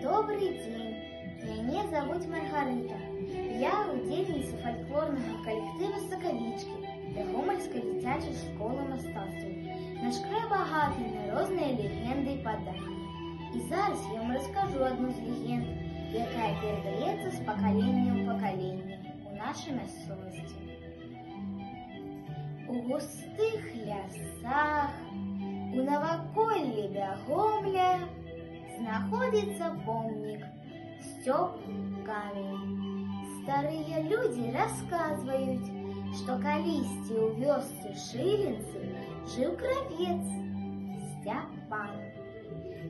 Добрый день. Меня зовут Маргарита. Я удзельніца фольклорного коллектива «Сакавічкі» Гомельской дитячей школы мастацтва. Наш край багатый на разные легенды и подания. И зараз я вам расскажу одну из легенд, якая передається з покоління в покоління у нашій місцевості. У густых лясах, у наваколлі Бягомля знаходится помник Стёп камень. Старые люди рассказывают, что колисти у вёсцы Шилинцы жил кравец Степан.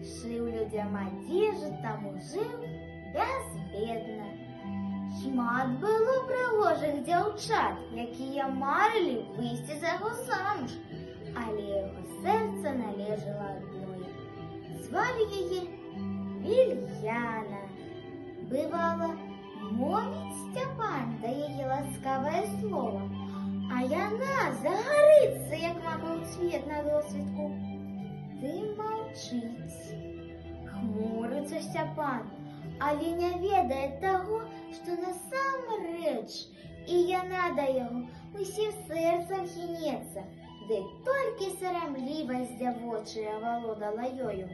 Шил людям одежду, тому жил безбедно. Шмат было пригожих дзяўчат, якія марили выйти за яго замуж, але яго сердце належало одной. Звали яе Вільяна. Бывало, мовіць Степан да яе ласкавае слово, а яна загарыцца, як макаў цвет на досвітку. Ты молчыць. Хмурыцца Степан, але не ведае таго, што насамрэч і яна да яго усім сэрцам хінецца, ды толькі сарамлівасць дзявочая валодала ёю.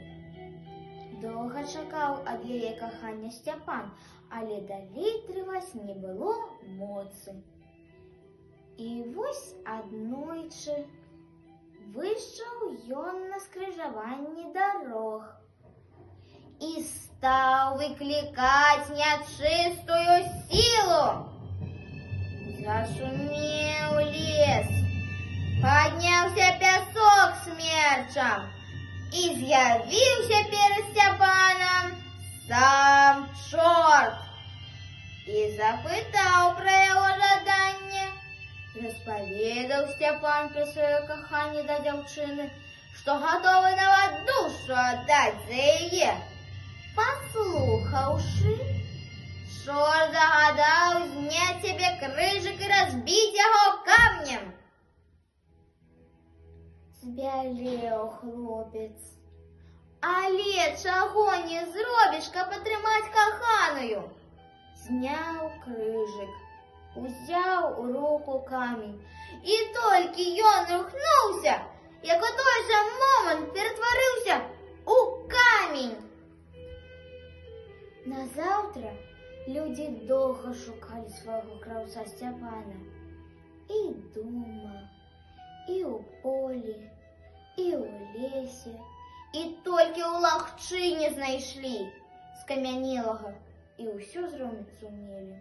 Доўга чакаў ад яе кахання Степан, але далей трываць не было моцы. І вось аднойчы выйшаў ён на скрыжаванні дарог і стаў выклікаць нячыстую сілу. Зашумеў лес, падняўся пясок смерчам, і з'явіўся перад Степаном сам чорт і запытаў пра яго жаданне. Распаведаў Степан пра сваё каханне да дзяўчыны, што гатовы нават душу аддаць за яе. Паслухаўшы, чорт загадаў зняць сябе крыжык і разбіць яго камнем. Збялеў хлопец. Але чаго не зробіш, каб атрымаць каханую? Зняў крыжык, узяў у руку камень, і толькі ён рухнуўся, як у той жа момант ператварыўся у камень. Назаўтра людзі доўга шукалі свайго краўца Степана. І дома, і ў полі, і ў лесе, і толькі ў лагчыне знайшлі скамянелага, і ўсё зразумелі.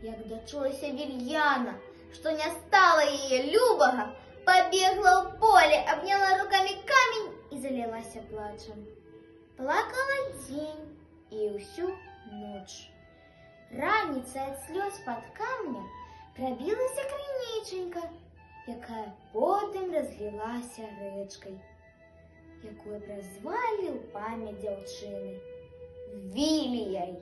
Як дачулася Вільяна, што не стала яе любага, пабегла ў поле, абняла рукамі камень і залілася плачам. Плакала дзень і ўсю ноч. Раніцай ад слёз пад камнем прабілася крынічанька, якая потым разлілася рэчкай, якую празвалі ў памяць дзяўчыны Віліяй.